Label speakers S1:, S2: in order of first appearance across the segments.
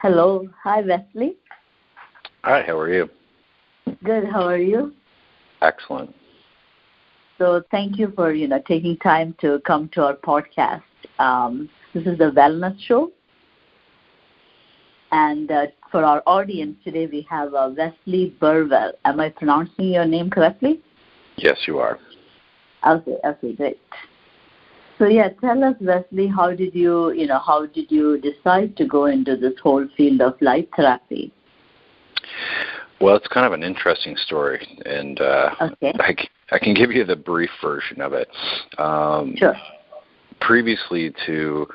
S1: Hello. Hi, Wesley.
S2: Hi, how are you?
S1: Good. How are you?
S2: Excellent.
S1: So thank you for, taking time to come to our podcast. This is the Wellness Show. And for our audience today, we have Wesley Burwell. Am I pronouncing your name correctly?
S2: Yes, you are.
S1: Okay, great. So tell us, Wesley, how did you decide to go into this whole field of light therapy?
S2: Well, it's kind of an interesting story, and
S1: okay.
S2: I can give you the brief version of it.
S1: Sure.
S2: Previously to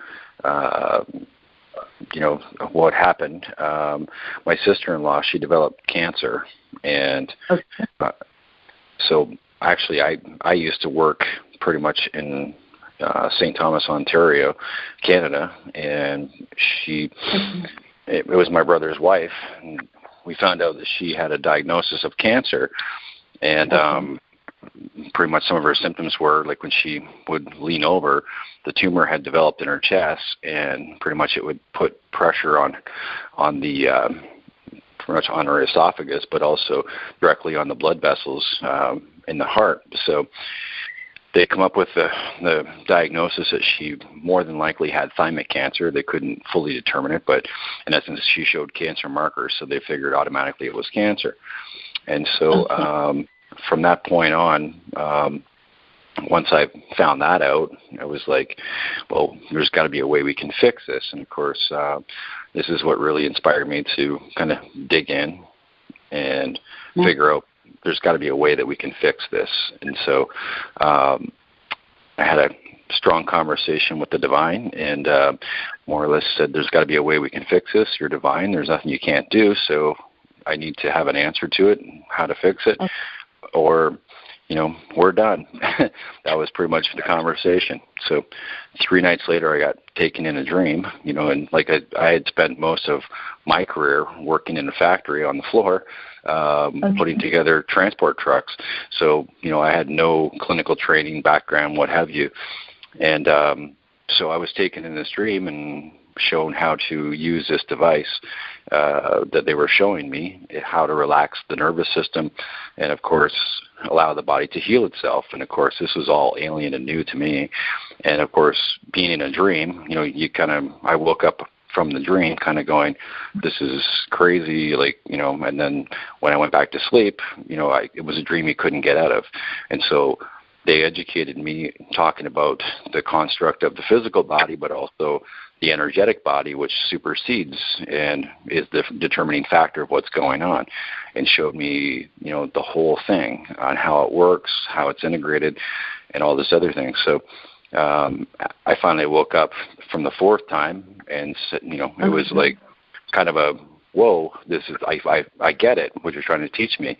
S2: what happened, my sister-in-law, she developed cancer, and so actually I used to work pretty much in St. Thomas, Ontario, Canada, and it was my brother's wife, and we found out that she had a diagnosis of cancer, and pretty much some of her symptoms were like when she would lean over, the tumor had developed in her chest, and pretty much it would put pressure on the pretty much on her esophagus, but also directly on the blood vessels in the heart. So they come up with the diagnosis that she more than likely had thymic cancer. They couldn't fully determine it, but in essence, she showed cancer markers, so they figured automatically it was cancer. And so from that point on, once I found that out, I was like, well, there's got to be a way we can fix this. And, of course, this is what really inspired me to kind of dig in and figure out there's got to be a way that we can fix this. And so I had a strong conversation with the divine and more or less said, there's got to be a way we can fix this. You're divine. There's nothing you can't do. So I need to have an answer to it and how to fix it. Or, we're done. That was pretty much the conversation. So 3 nights later, I got taken in a dream, and like I had spent most of my career working in a factory on the floor, putting together transport trucks. So, I had no clinical training background, what have you. And so I was taken in this dream and shown how to use this device that they were showing me, how to relax the nervous system and, of course, allow the body to heal itself. And, of course, this was all alien and new to me. And, of course, being in a dream, I woke up from the dream kind of going, this is crazy, and then when I went back to sleep, it was a dream you couldn't get out of. And so they educated me talking about the construct of the physical body, but also the energetic body, which supersedes and is the determining factor of what's going on, and showed me, the whole thing on how it works, how it's integrated, and all this other thing. So I finally woke up from the 4th time, and it was like kind of a whoa, this is I get it, what you're trying to teach me.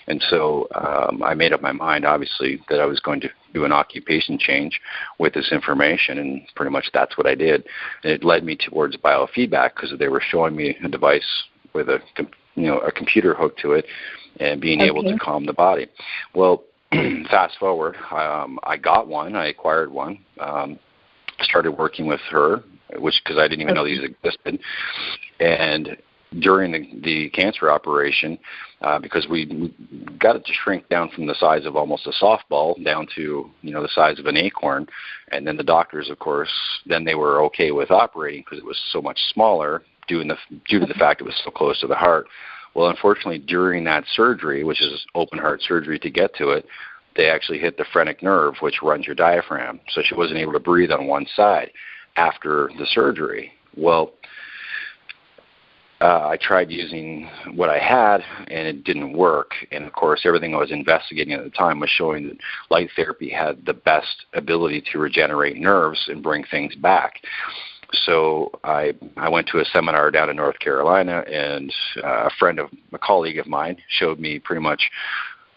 S2: And so I made up my mind, obviously, that I was going to do an occupation change with this information, and pretty much that's what I did. And it led me towards biofeedback because they were showing me a device with a computer hooked to it and being able to calm the body. Well, fast forward, I got one, I acquired one, started working with her, because I didn't even know these existed, and during the cancer operation, because we got it to shrink down from the size of almost a softball down to the size of an acorn, and then the doctors, of course, then they were okay with operating because it was so much smaller due to the fact it was so close to the heart. Well, unfortunately, during that surgery, which is open heart surgery to get to it, they actually hit the phrenic nerve, which runs your diaphragm. So she wasn't able to breathe on one side after the surgery. Well, I tried using what I had, and it didn't work. And, of course, everything I was investigating at the time was showing that light therapy had the best ability to regenerate nerves and bring things back. So I went to a seminar down in North Carolina, and a colleague of mine showed me pretty much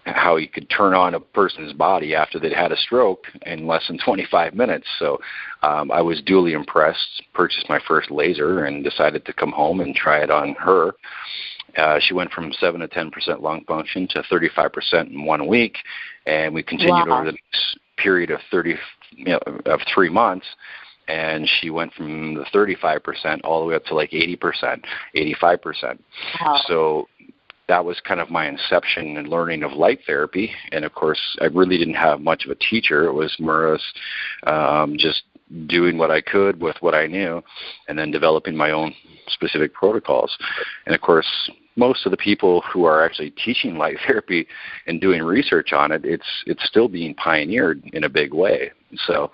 S2: how you could turn on a person's body after they'd had a stroke in less than 25 minutes. So I was duly impressed, purchased my first laser, and decided to come home and try it on her. She went from 7 to 10% lung function to 35% in 1 week, and we continued over the next period of 3 months. and she went from the 35% all the way up to like 80%, 85%.
S1: Wow.
S2: So that was kind of my inception and learning of light therapy. And of course, I really didn't have much of a teacher. It was more just doing what I could with what I knew, and then developing my own specific protocols. And of course, most of the people who are actually teaching light therapy and doing research on it, it's still being pioneered in a big way. So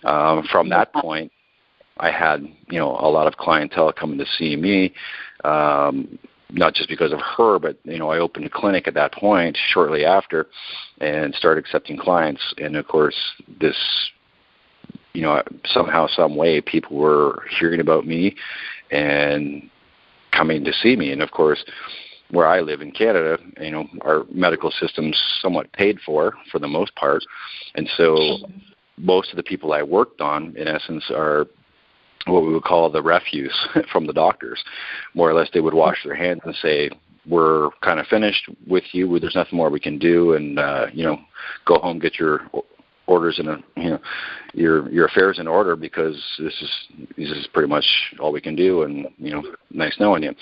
S2: from that point, I had a lot of clientele coming to see me. Not just because of her, but I opened a clinic at that point shortly after, and started accepting clients. And of course, this, somehow, some way, people were hearing about me and coming to see me. And of course, where I live in Canada, our medical system's somewhat paid for the most part, and so most of the people I worked on, in essence, are what we would call the refuse from the doctors. More or less, they would wash their hands and say, we're kind of finished with you. There's nothing more we can do, and go home, get your orders in your affairs in order, because this is pretty much all we can do, and nice knowing you.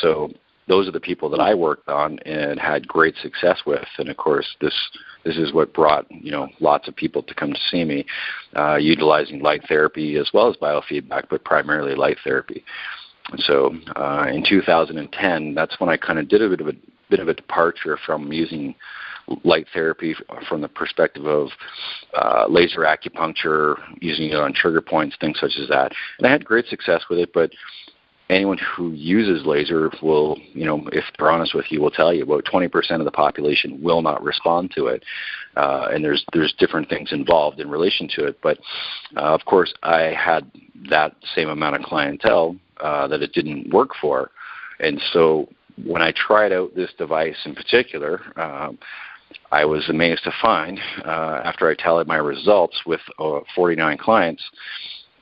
S2: So those are the people that I worked on and had great success with, and of course this is what brought lots of people to come to see me, utilizing light therapy as well as biofeedback, but primarily light therapy. So in 2010, that's when I kind of did a bit of a departure from using light therapy from the perspective of laser acupuncture, using it on trigger points, things such as that. And I had great success with it, but anyone who uses laser will, if they're honest with you, will tell you about 20% of the population will not respond to it. And there's different things involved in relation to it. But, of course, I had that same amount of clientele that it didn't work for. And so when I tried out this device in particular, I was amazed to find, after I tallied my results with 49 clients,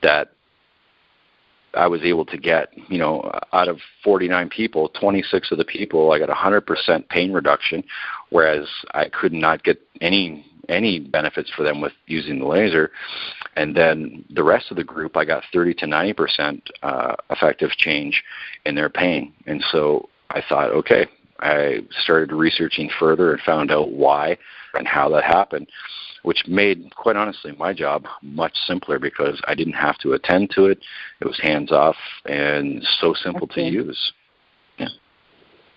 S2: that I was able to get, out of 49 people, 26 of the people, I got 100% pain reduction, whereas I could not get any benefits for them with using the laser. And then the rest of the group, I got 30 to 90% effective change in their pain. And so I thought, okay, I started researching further and found out why and how that happened, which made, quite honestly, my job much simpler, because I didn't have to attend to it. It was hands-off and so simple to use. Yeah.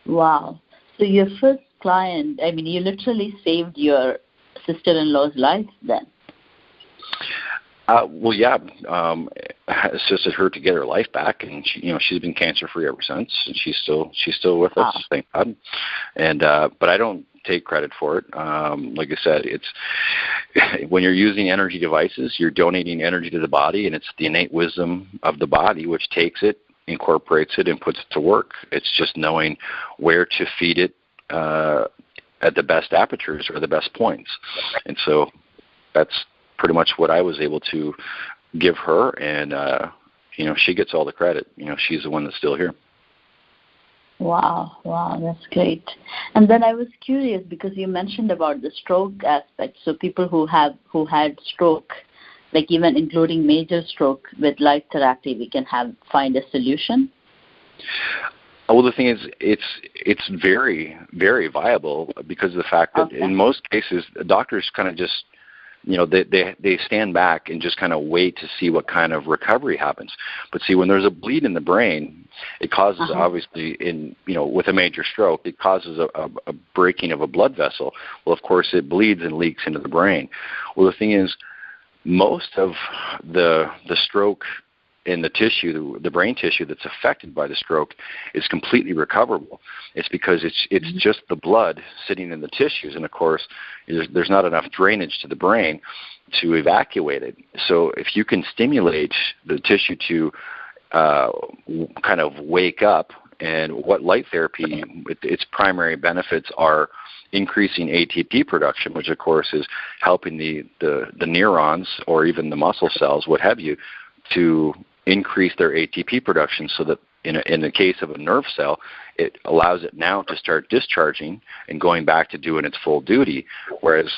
S1: Wow. So your first client, you literally saved your sister-in-law's life then.
S2: Well, yeah, assisted her to get her life back, and she's been cancer-free ever since, and she's still with us, thank God. And but I don't take credit for it. Like I said, it's when you're using energy devices, you're donating energy to the body, and it's the innate wisdom of the body which takes it, incorporates it, and puts it to work. It's just knowing where to feed it at the best apertures or the best points. And so that's pretty much what I was able to give her, and she gets all the credit. She's the one that's still here.
S1: Wow, that's great. And then I was curious, because you mentioned about the stroke aspect. So people who had stroke, like even including major stroke, with light therapy, we can find a solution.
S2: Well, the thing is, it's very, very viable, because of the fact that in most cases, doctors kind of just they stand back and just kind of wait to see what kind of recovery happens. But see, when there's a bleed in the brain, it causes, obviously, with a major stroke, it causes a breaking of a blood vessel. Well, of course, it bleeds and leaks into the brain. Well, the thing is, most of the stroke in the tissue, the brain tissue that's affected by the stroke, is completely recoverable. It's because it's just the blood sitting in the tissues, and of course there's not enough drainage to the brain to evacuate it. So if you can stimulate the tissue to kind of wake up, and what light therapy, its primary benefits are increasing ATP production, which of course is helping the neurons or even the muscle cells, what have you, to increase their ATP production, so that in the case of a nerve cell, it allows it now to start discharging and going back to doing its full duty. Whereas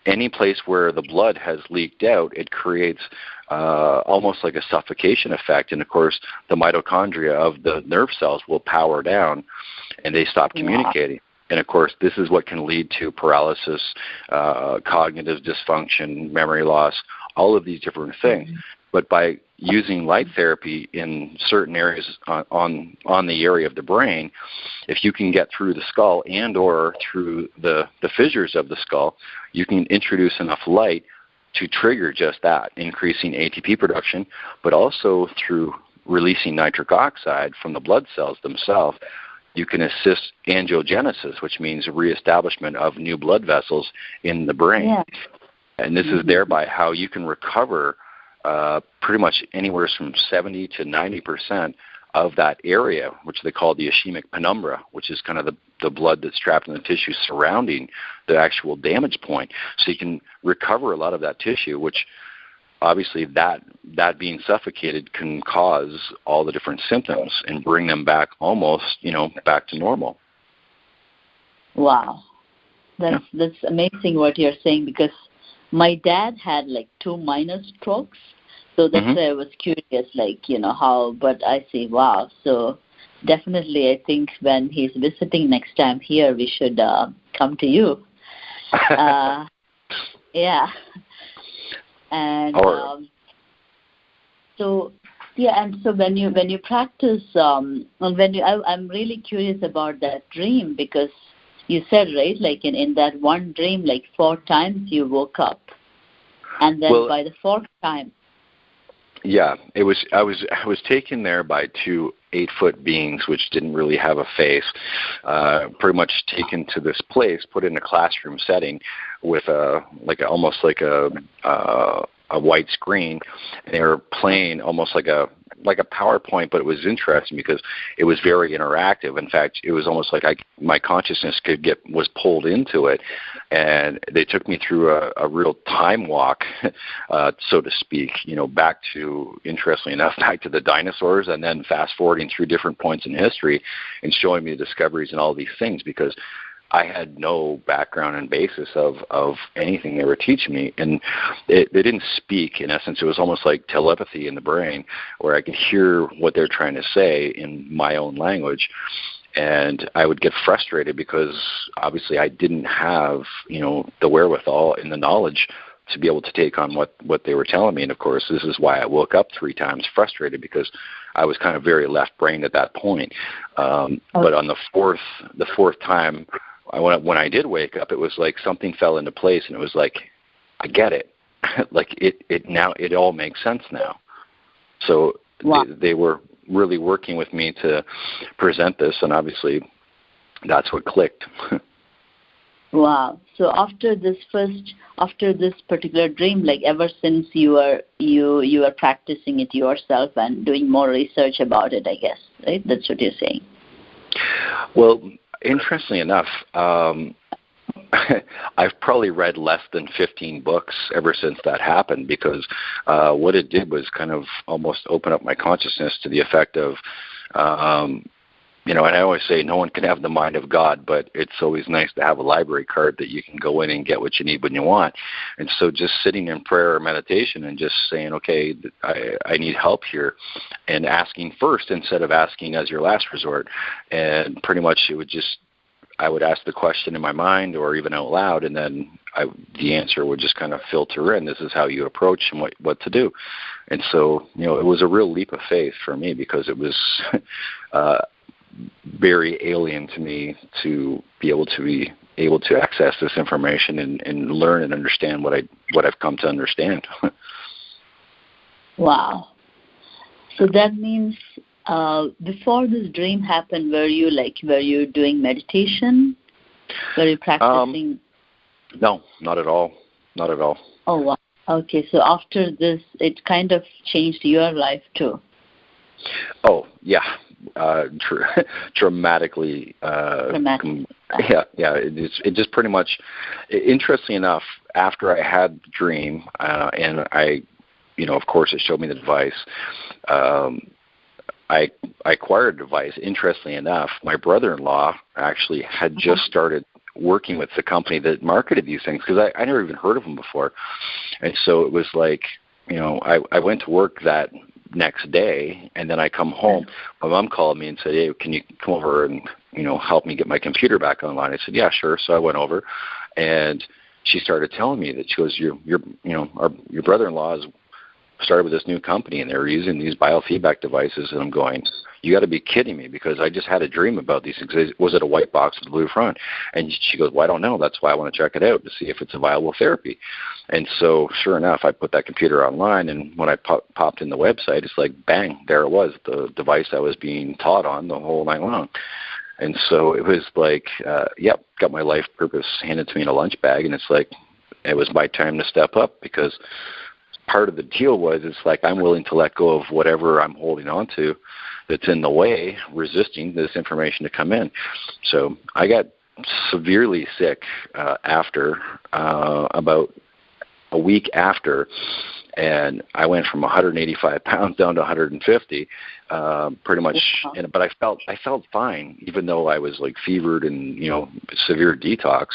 S2: any place where the blood has leaked out, it creates almost like a suffocation effect. And, of course, the mitochondria of the nerve cells will power down, and they stop communicating. Wow. And, of course, this is what can lead to paralysis, cognitive dysfunction, memory loss, all of these different things. Mm-hmm. But by using light therapy in certain areas on the area of the brain, if you can get through the skull and or through the fissures of the skull, you can introduce enough light to trigger just that, increasing ATP production, but also through releasing nitric oxide from the blood cells themselves, you can assist angiogenesis, which means reestablishment of new blood vessels in the brain. Yeah. And this is thereby how you can recover pretty much anywhere from 70 to 90% of that area, which they call the ischemic penumbra, which is kind of the blood that's trapped in the tissue surrounding the actual damage point. So you can recover a lot of that tissue, which obviously that being suffocated can cause all the different symptoms and bring them back almost, back to normal.
S1: Wow. That's amazing what you're saying, because my dad had 2 minor strokes. So that's why I was curious, how, but I see, wow. So definitely I think when he's visiting next time here, we should come to you. Yeah. And so when you practice, I'm really curious about that dream, because you said, right, in that one dream, 4 times you woke up, and then by the 4th time.
S2: Yeah, I was taken there by 2 8-foot beings, which didn't really have a face, pretty much taken to this place, put in a classroom setting with almost like a white screen, and they were playing almost like a PowerPoint, but it was interesting because it was very interactive. In fact, it was almost like my consciousness was pulled into it, and they took me through a real time walk, so to speak, back to, interestingly enough, back to the dinosaurs, and then fast forwarding through different points in history and showing me the discoveries and all these things, because I had no background and basis of anything they were teaching me. And they didn't speak, in essence. It was almost like telepathy in the brain, where I could hear what they're trying to say in my own language. And I would get frustrated because obviously I didn't have, the wherewithal and the knowledge to be able to take on what they were telling me. And of course, this is why I woke up 3 times frustrated, because I was kind of very left-brained at that point. But on the fourth time, when I did wake up, it was like something fell into place, and it was like, I get it. It all makes sense now. So wow. They were really working with me to present this, and obviously that's what clicked.
S1: Wow. So after this particular dream, ever since you are practicing it yourself and doing more research about it, I guess, right? That's what you're saying.
S2: Well, interestingly enough, I've probably read less than 15 books ever since that happened, because what it did was kind of almost open up my consciousness to the effect of, and I always say no one can have the mind of God, but it's always nice to have a library card that you can go in and get what you need when you want. And so just sitting in prayer or meditation and just saying, okay, I need help here, and asking first instead of asking as your last resort. And pretty much I would ask the question in my mind or even out loud, and then the answer would just kind of filter in. This is how you approach and what to do. And so, it was a real leap of faith for me, because it was very alien to me to be able to access this information and learn and understand what I've come to understand.
S1: Wow. So that means before this dream happened, were you doing meditation? Were you practicing?
S2: No, not at all. Not at all.
S1: Oh, wow. Okay, so after this, it kind of changed your life too.
S2: Oh, yeah. Dramatically. Yeah. It just pretty much, interestingly enough, after I had the dream, and I, of course it showed me the device, I acquired a device. Interestingly enough, my brother-in-law actually had just started working with the company that marketed these things, because I never even heard of them before. And so it was like, I went to work that next day, and then I come home. My mom called me and said, hey, can you come over and, help me get my computer back online? I said, yeah, sure. So I went over, and she started telling me that she goes, your brother-in-law has started with this new company, and they were using these biofeedback devices. And I'm going, you got to be kidding me, because I just had a dream about these things. Was it a white box with a blue front? And she goes, well, I don't know. That's why I want to check it out to see if it's a viable therapy. And so sure enough, I put that computer online, and when I popped in the website, it's like, bang, there it was, the device I was being taught on the whole night long. And so it was like, got my life purpose handed to me in a lunch bag, and it's like, it was my time to step up, because part of the deal was, it's like, I'm willing to let go of whatever I'm holding on to that's in the way, resisting this information to come in. So I got severely sick after, about a week after, and I went from 185 pounds down to 150, pretty much. But I felt fine, even though I was like fevered and severe detox.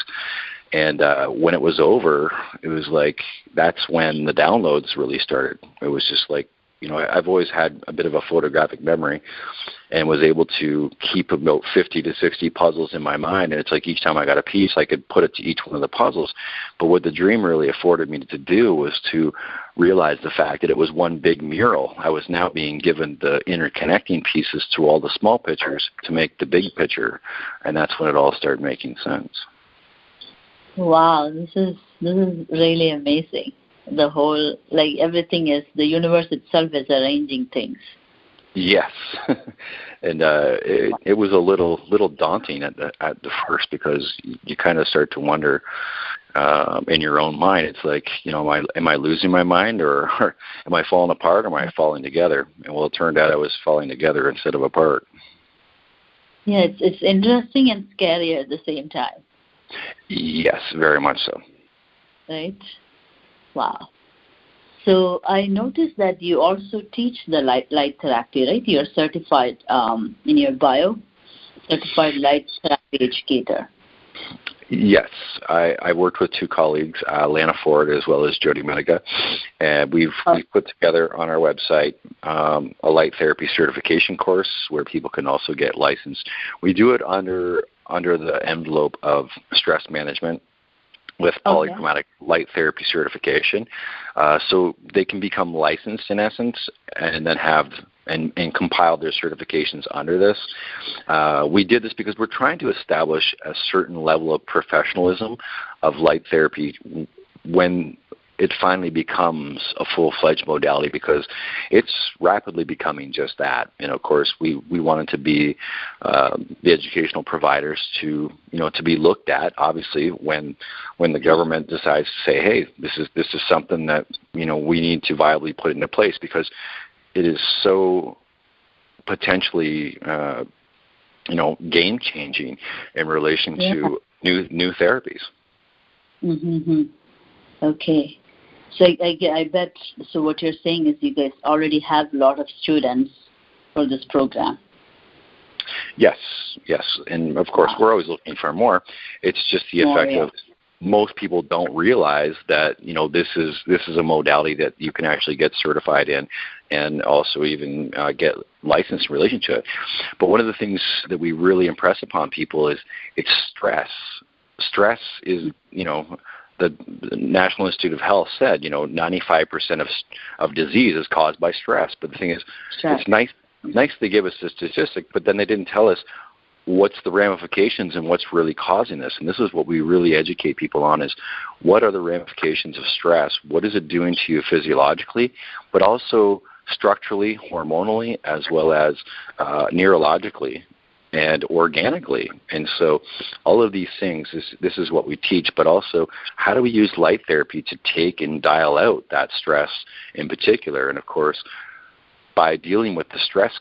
S2: And when it was over, it was like, that's when the downloads really started. It was just like, I've always had a bit of a photographic memory, and was able to keep about 50 to 60 puzzles in my mind. And it's like each time I got a piece, I could put it to each one of the puzzles. But what the dream really afforded me to do was to realize the fact that it was one big mural. I was now being given the interconnecting pieces to all the small pictures to make the big picture. And that's when it all started making sense.
S1: Wow, this is really amazing. The whole, like, everything is, the universe itself is arranging things.
S2: Yes, and it was a little daunting at the first, because you kind of start to wonder in your own mind. It's like, am I losing my mind, or am I falling apart, or am I falling together? And well, it turned out I was falling together instead of apart.
S1: Yeah, it's interesting and scary at the same time.
S2: Yes, very much so.
S1: Right? Wow. So I noticed that you also teach the light therapy, right? You're certified in your bio, certified light therapy educator.
S2: Yes, I worked with two colleagues, Lana Ford as well as Jody Medica, and we've put together on our website a light therapy certification course where people can also get licensed. We do it under the envelope of stress management with polychromatic light therapy certification, so they can become licensed in essence, and then have and compile their certifications under this. We did this because we're trying to establish a certain level of professionalism of light therapy when it finally becomes a full-fledged modality, because it's rapidly becoming just that. And of course, we wanted to be the educational providers to be looked at. Obviously, when the government decides to say, hey, this is something that we need to viably put into place, because it is so potentially game changing in relation to new therapies.
S1: Mm-hmm. Okay. So I bet, so what you're saying is you guys already have a lot of students for this program.
S2: Yes, and of course we're always looking for more. It's just the effect of most people don't realize that this is a modality that you can actually get certified in, and also even get licensed in relation to it. But one of the things that we really impress upon people is it's stress. Stress is the National Institute of Health said, 95% of disease is caused by stress. But the thing is, it's nice they give us the statistic, but then they didn't tell us what's the ramifications and what's really causing this. And this is what we really educate people on, is what are the ramifications of stress? What is it doing to you physiologically, but also structurally, hormonally, as well as neurologically and organically. And so all of these things, this is what we teach, but also how do we use light therapy to take and dial out that stress in particular. And of course, by dealing with the stress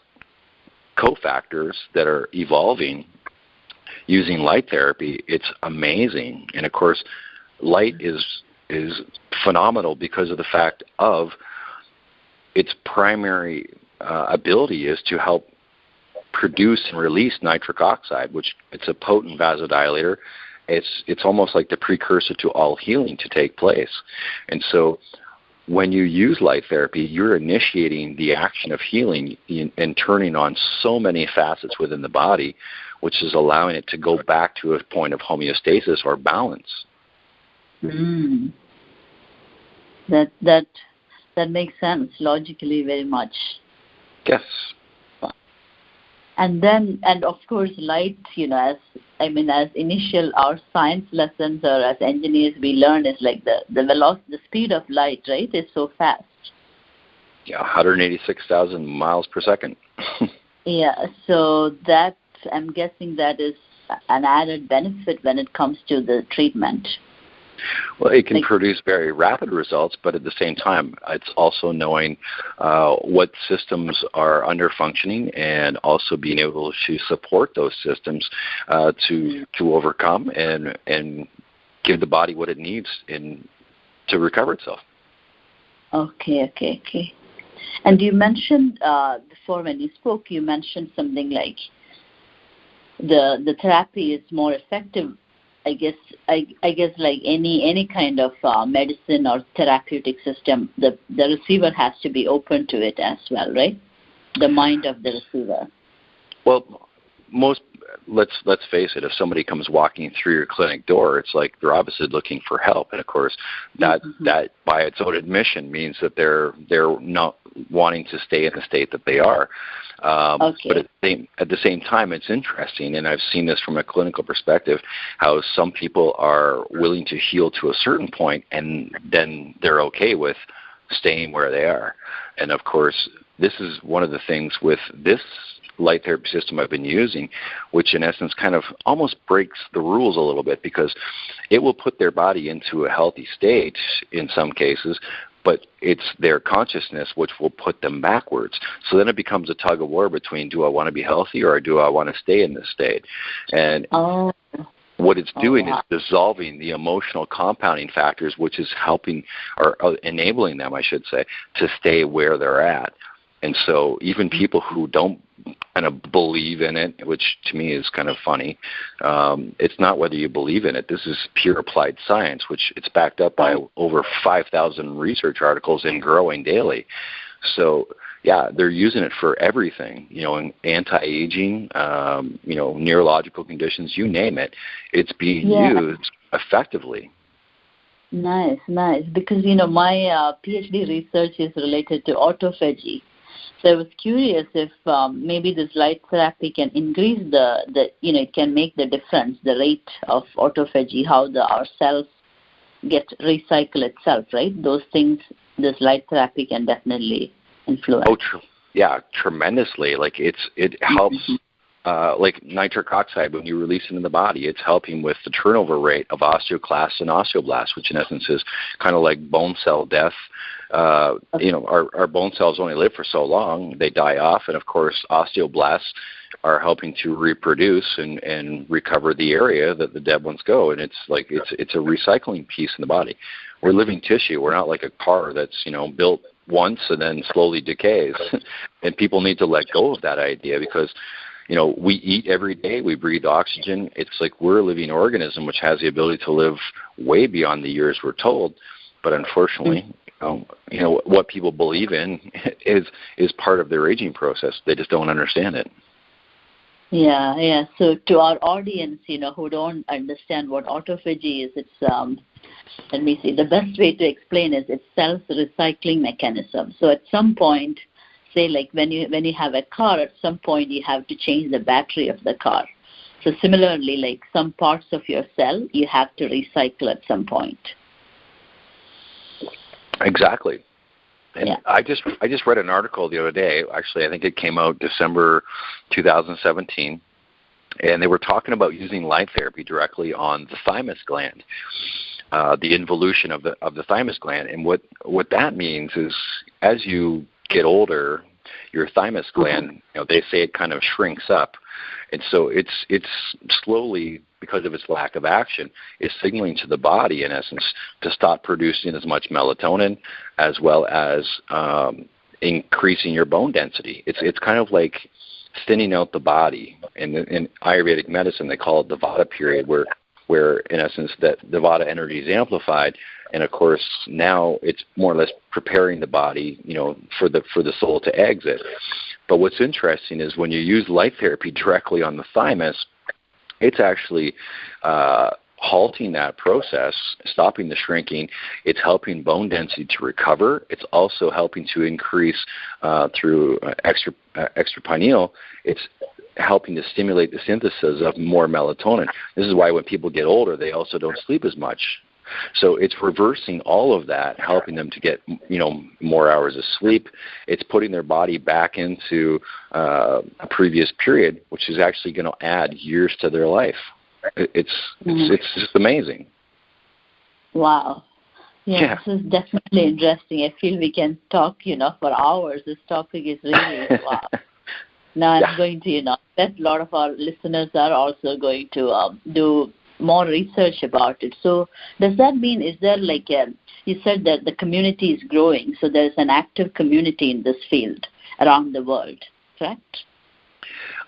S2: cofactors that are evolving using light therapy, it's amazing. And of course, light is phenomenal because of the fact of its primary ability is to help produce and release nitric oxide, which it's a potent vasodilator, it's almost like the precursor to all healing to take place. And so when you use light therapy, you're initiating the action of healing and turning on so many facets within the body, which is allowing it to go back to a point of homeostasis or balance.
S1: Mm. That makes sense logically very much.
S2: Yes.
S1: And of course, light, as initial our science lessons or as engineers we learn is like the speed of light, right, is so fast.
S2: Yeah, 186,000 miles per second.
S1: Yeah, so that, I'm guessing that is an added benefit when it comes to the treatment.
S2: Well, it can produce very rapid results, but at the same time, it's also knowing what systems are under functioning and also being able to support those systems to overcome and give the body what it needs to recover itself.
S1: Okay. And you mentioned before when you spoke, you mentioned something like the therapy is more effective. I guess like any kind of medicine or therapeutic system, the receiver has to be open to it as well, right? The mind of the receiver.
S2: Well, let's face it. If somebody comes walking through your clinic door, it's like they're obviously looking for help, and of course that by its own admission means that they're not wanting to stay in the state that they are. But at the same time, it's interesting, and I've seen this from a clinical perspective, how some people are willing to heal to a certain point, and then they're okay with staying where they are. And of course, this is one of the things with this light therapy system I've been using, which in essence kind of almost breaks the rules a little bit, because it will put their body into a healthy state in some cases, but it's their consciousness which will put them backwards. So then it becomes a tug of war between, do I want to be healthy or do I want to stay in this state? And what it's doing is dissolving the emotional compounding factors, which is helping or enabling them, I should say, to stay where they're at. And so even people who don't kind of believe in it, which to me is kind of funny, it's not whether you believe in it. This is pure applied science, which it's backed up by over 5,000 research articles and growing daily. So, yeah, they're using it for everything, in anti-aging, neurological conditions, you name it. It's being used effectively.
S1: Nice. Because, my PhD research is related to autophagy. So I was curious if maybe this light therapy can increase it can make the difference, the rate of autophagy, how our cells get recycle itself, right? Those things, this light therapy can definitely influence.
S2: Yeah, tremendously. Like it helps. Like nitric oxide, when you release it in the body, it's helping with the turnover rate of osteoclasts and osteoblasts, which in essence is kind of like bone cell death. Our bone cells only live for so long; they die off, and of course, osteoblasts are helping to reproduce and recover the area that the dead ones go. And it's a recycling piece in the body. We're living tissue. We're not like a car that's built once and then slowly decays. And people need to let go of that idea, because we eat every day, we breathe oxygen. It's like we're a living organism which has the ability to live way beyond the years we're told. But unfortunately, what people believe in is part of their aging process. They just don't understand it.
S1: Yeah. So to our audience, who don't understand what autophagy is, it's let me see. The best way to explain is it's self-recycling mechanism. So at some point, say like when you have a car, at some point you have to change the battery of the car. So similarly, like some parts of your cell you have to recycle at some point.
S2: Exactly. And I just read an article the other day. Actually, I think it came out December 2017, and they were talking about using light therapy directly on the thymus gland, the involution of the thymus gland. And what that means is, as you get older, your thymus gland, they say it kind of shrinks up, and so it's slowly, because of its lack of action, is signaling to the body, in essence, to stop producing as much melatonin, as well as increasing your bone density. It's kind of like thinning out the body. In Ayurvedic medicine, they call it the Vata period, where where in essence that the Vata energy is amplified. And of course, now it's more or less preparing the body, for the soul to exit. But what's interesting is when you use light therapy directly on the thymus, it's actually halting that process, stopping the shrinking. It's helping bone density to recover. It's also helping to increase through extrapineal. It's helping to stimulate the synthesis of more melatonin. This is why when people get older, they also don't sleep as much. So it's reversing all of that, helping them to get, more hours of sleep. It's putting their body back into a previous period, which is actually going to add years to their life. It's just amazing.
S1: Wow. Yeah, this is definitely interesting. I feel we can talk, for hours. This topic is really wow. Now I'm going to, bet a lot of our listeners are also going to do more research about it. So does that mean, is there you said that the community is growing, so there's an active community in this field around the world, correct?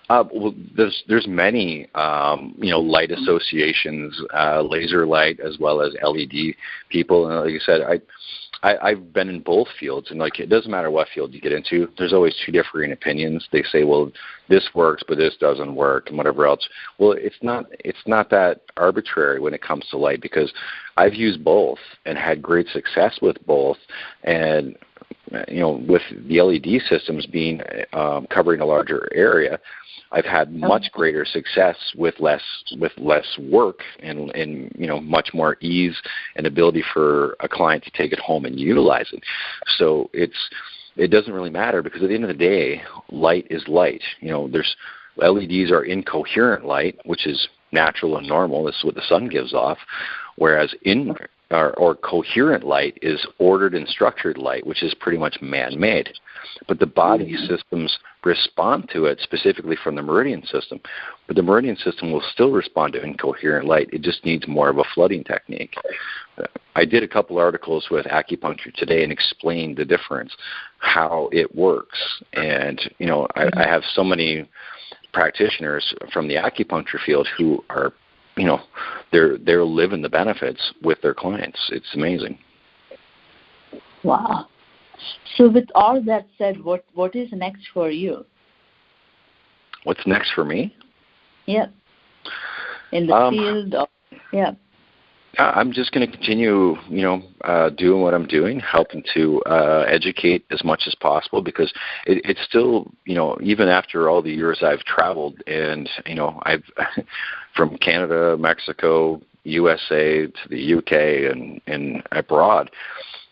S2: Well, there's many, light associations, laser light as well as LED people. And like I said, I've been in both fields, and it doesn't matter what field you get into. There's always two differing opinions. They say, well, this works, but this doesn't work, and whatever else. Well, it's not that arbitrary when it comes to light, because I've used both and had great success with both, and with the LED systems being covering a larger area, I've had much greater success with less work and much more ease and ability for a client to take it home and utilize it. So it doesn't really matter, because at the end of the day, light is light. There's LEDs are incoherent light, which is natural and normal. This is what the sun gives off, whereas or coherent light is ordered and structured light, which is pretty much man-made. But the body systems respond to it specifically from the meridian system. But the meridian system will still respond to incoherent light. It just needs more of a flooding technique. I did a couple articles with Acupuncture Today and explained the difference, how it works. And, I have so many practitioners from the acupuncture field who are they're living the benefits with their clients. It's amazing.
S1: Wow. So with all that said, what is next for you?
S2: What's next for me?
S1: Yep. In the field. Yeah.
S2: I'm just going to continue, doing what I'm doing, helping to educate as much as possible, because it's still, even after all the years I've traveled, and, I've from Canada, Mexico, USA to the UK and abroad,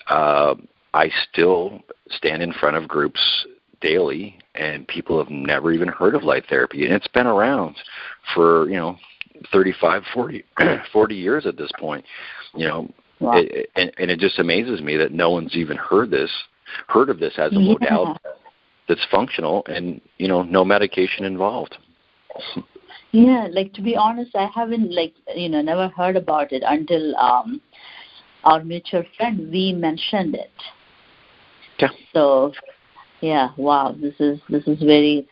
S2: I still stand in front of groups daily, and people have never even heard of light therapy. And it's been around for, 35, 40 years at this point. Wow. And it just amazes me that no one's even heard of this as a modality that's functional and, no medication involved.
S1: Yeah, to be honest, I haven't, never heard about it until our mutual friend, we mentioned it.
S2: Yeah.
S1: So, yeah, wow, this is very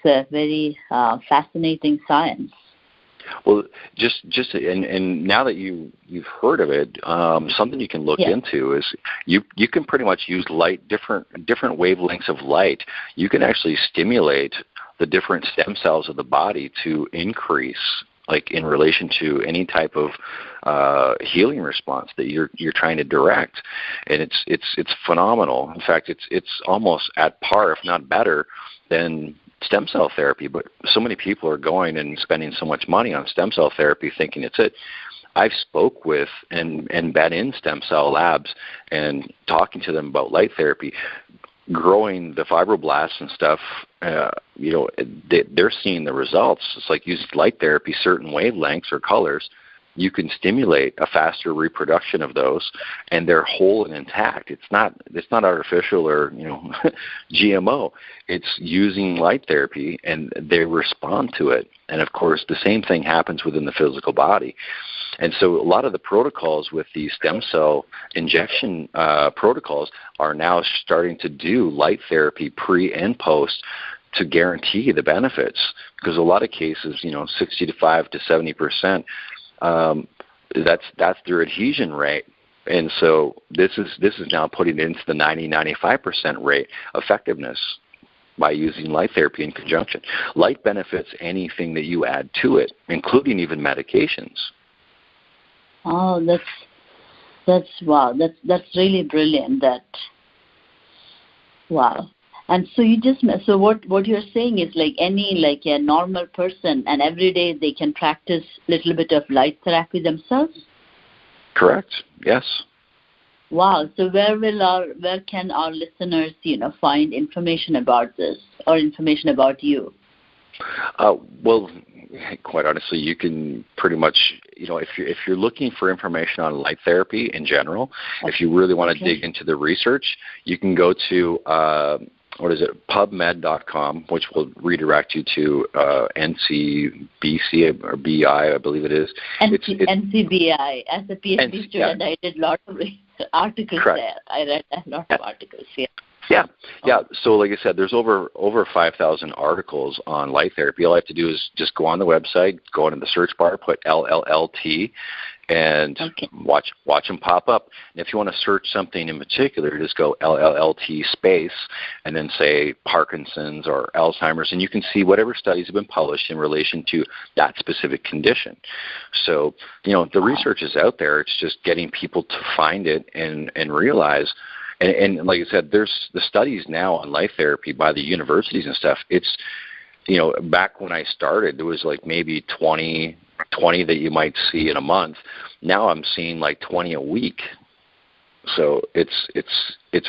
S1: fascinating science.
S2: Well, just and now that you've heard of it, something you can look into is you can pretty much use light, different wavelengths of light. You can actually stimulate the different stem cells of the body to increase, in relation to any type of healing response that you're trying to direct, and it's phenomenal. In fact, it's almost at par, if not better, than stem cell therapy. But so many people are going and spending so much money on stem cell therapy thinking it's it. I've spoke with and been in stem cell labs and talking to them about light therapy, growing the fibroblasts and stuff. They're seeing the results. It's like using light therapy, certain wavelengths or colors, you can stimulate a faster reproduction of those, and they're whole and intact. It's not artificial or GMO. It's using light therapy, and they respond to it. And of course, the same thing happens within the physical body. And so a lot of the protocols with the stem cell injection protocols are now starting to do light therapy pre and post to guarantee the benefits, because a lot of cases, 65 to 70%, that's their adhesion rate. And so this is now putting it into the 90-95% rate effectiveness by using light therapy in conjunction. Light benefits anything that you add to it, including even medications.
S1: Oh, that's wow. That's really brilliant. Wow. And so what you're saying is like a normal person, and every day they can practice a little bit of light therapy themselves?
S2: Correct. Yes.
S1: Wow. So where can our listeners, find information about this or information about you?
S2: Well, quite honestly, you can pretty much, if you're looking for information on light therapy in general, if you really want to dig into the research, you can go to PubMed.com, which will redirect you to NCBC or BI, I believe it is.
S1: NCBI. As a PhD student, I did a lot of articles there. I read a lot of articles. Yeah.
S2: Yeah. So like I said, there's over 5,000 articles on light therapy. All I have to do is just go on the website, go into the search bar, put LLLT, and watch them pop up. And if you want to search something in particular, just go LLLT space and then say Parkinson's or Alzheimer's, and you can see whatever studies have been published in relation to that specific condition. So, the research is out there. It's just getting people to find it and realize. And like I said, there's the studies now on light therapy by the universities and stuff. It's, back when I started, there was like maybe 20 that you might see in a month. Now I'm seeing like 20 a week. So it's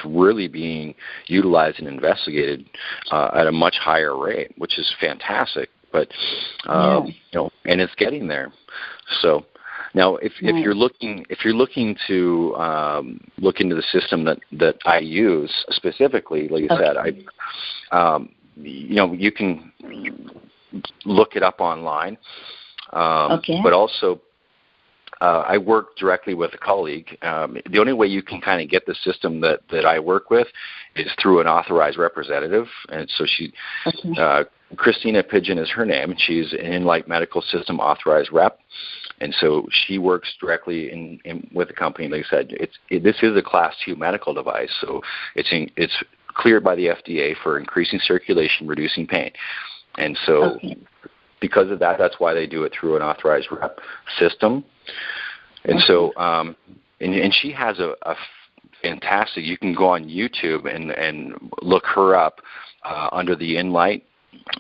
S2: really being utilized and investigated at a much higher rate, which is fantastic. But and it's getting there. So. Now, if you're looking to look into the system that I use specifically, like I said, you can look it up online. But also, I work directly with a colleague. The only way you can kind of get the system that I work with is through an authorized representative, and so Christina Pigeon is her name. She's an Enlight Medical System authorized rep. And so she works directly in with the company. Like I said, this is a Class 2 medical device, so it's cleared by the FDA for increasing circulation, reducing pain. And so because of that, that's why they do it through an authorized rep system. And so and she has a fantastic. You can go on YouTube and look her up under the Enlight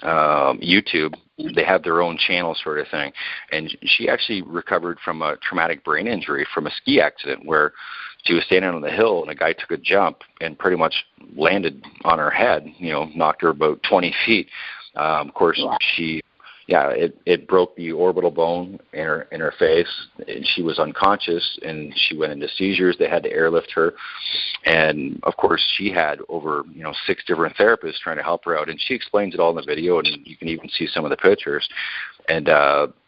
S2: YouTube. They have their own channel sort of thing. And she actually recovered from a traumatic brain injury from a ski accident where she was standing on the hill and a guy took a jump and pretty much landed on her head, knocked her about 20 feet. Of course, it broke the orbital bone in her face, and she was unconscious, and she went into seizures. They had to airlift her, and of course, she had over 6 different therapists trying to help her out, and she explains it all in the video, and you can even see some of the pictures. And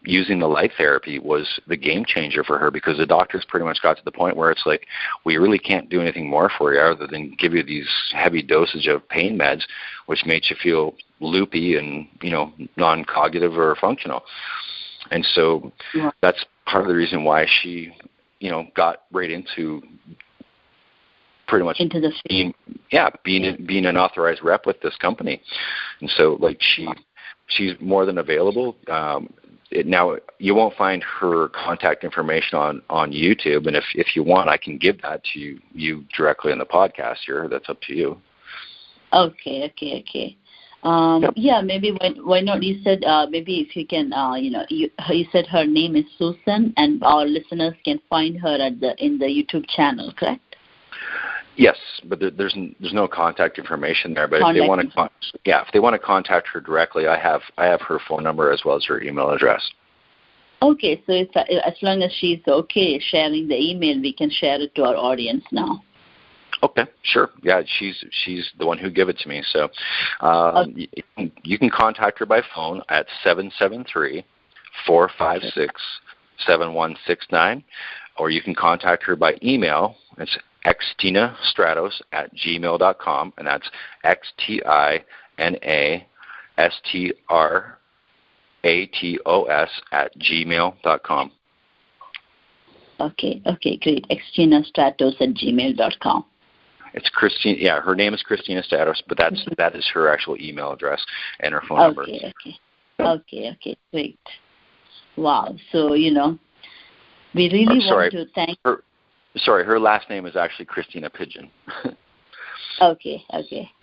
S2: using the light therapy was the game changer for her, because the doctors pretty much got to the point where it's like, we really can't do anything more for you other than give you these heavy dosage of pain meds, which makes you feel loopy and non-cognitive or functional. And so that's part of the reason why she got right into pretty much
S1: into the
S2: being an authorized rep with this company. And so like she's more than available. Now you won't find her contact information on YouTube, and if you want, I can give that to you directly in the podcast here. That's up to you.
S1: Okay. Yeah, maybe why not? You said maybe if you can, you said her name is Susan, and our listeners can find her in the YouTube channel, correct?
S2: Yes, but there's no contact information there. But if they want to contact her directly, I have her phone number as well as her email address.
S1: Okay, so as long as she's okay sharing the email, we can share it to our audience now.
S2: Okay, sure. Yeah, she's the one who gave it to me. So you can contact her by phone at 773-456-7169, or you can contact her by email. It's xtinastratos@gmail.com, and that's XTINASTRATOS@gmail.com.
S1: Okay, great. XtinaStratos@gmail.com.
S2: It's Christine. Yeah, her name is Christina Stratos, but that is her actual email address and her phone number.
S1: Okay, great. Wow. So, we really want to thank
S2: her. Sorry, her last name is actually Christina Pigeon.
S1: Okay.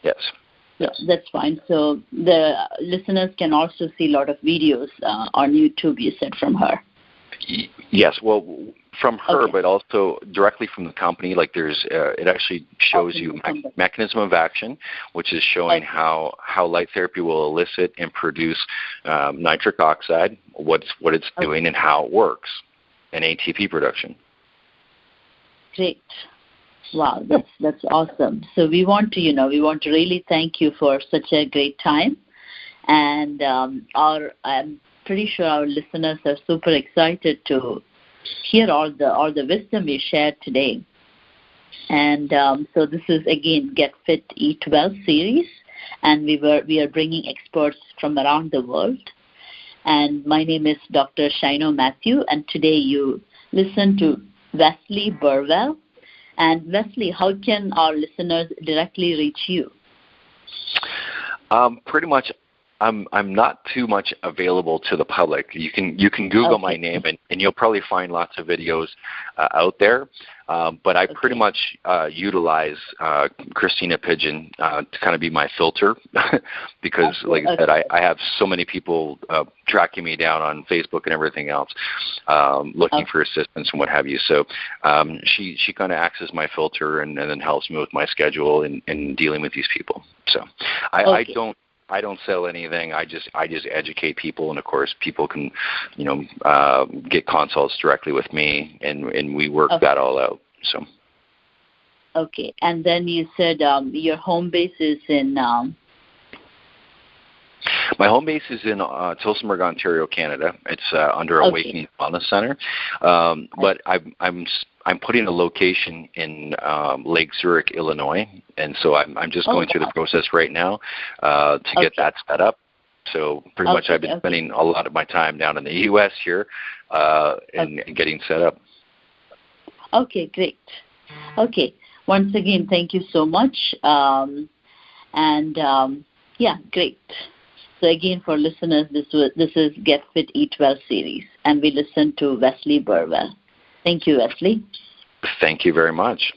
S2: Yes.
S1: Yeah, that's fine. So the listeners can also see a lot of videos on YouTube, you said, from her.
S2: Yes, well, from her, but also directly from the company. Like there's, it actually shows you mechanism of action, which is showing how light therapy will elicit and produce nitric oxide, what it's doing, and how it works, and ATP production. Great.
S1: Wow, that's awesome. So we want to really thank you for such a great time, and I'm pretty sure our listeners are super excited to hear all the wisdom you shared today. And so this is again Get Fit, Eat Well series, and we are bringing experts from around the world. And my name is Dr. Shino Matthew, and today you listen to Wesley Burwell. And Wesley, how can our listeners directly reach you?
S2: Pretty much, I'm not too much available to the public. You can Google my name, and you'll probably find lots of videos out there. But I pretty much utilize Christina Pigeon to kind of be my filter because, like I said, I have so many people tracking me down on Facebook and everything else, looking for assistance and what have you. So she kind of acts as my filter and then helps me with my schedule and dealing with these people. So I don't sell anything. I just educate people, and of course, people can, get consults directly with me, and we work that all out. So.
S1: Okay, and then you said your home base is in.
S2: My home base is in Tillsonburg, Ontario, Canada. It's under Awakening Wellness Center, but I'm putting a location in Lake Zurich, Illinois, and so I'm just going through the process right now to get that set up. So pretty much I've been spending a lot of my time down in the U.S. here and getting set up.
S1: Okay, great. Okay, once again, thank you so much, great. So again, for listeners, this is Get Fit, Eat Well series, and we listen to Wesley Burwell. Thank you, Wesley.
S2: Thank you very much.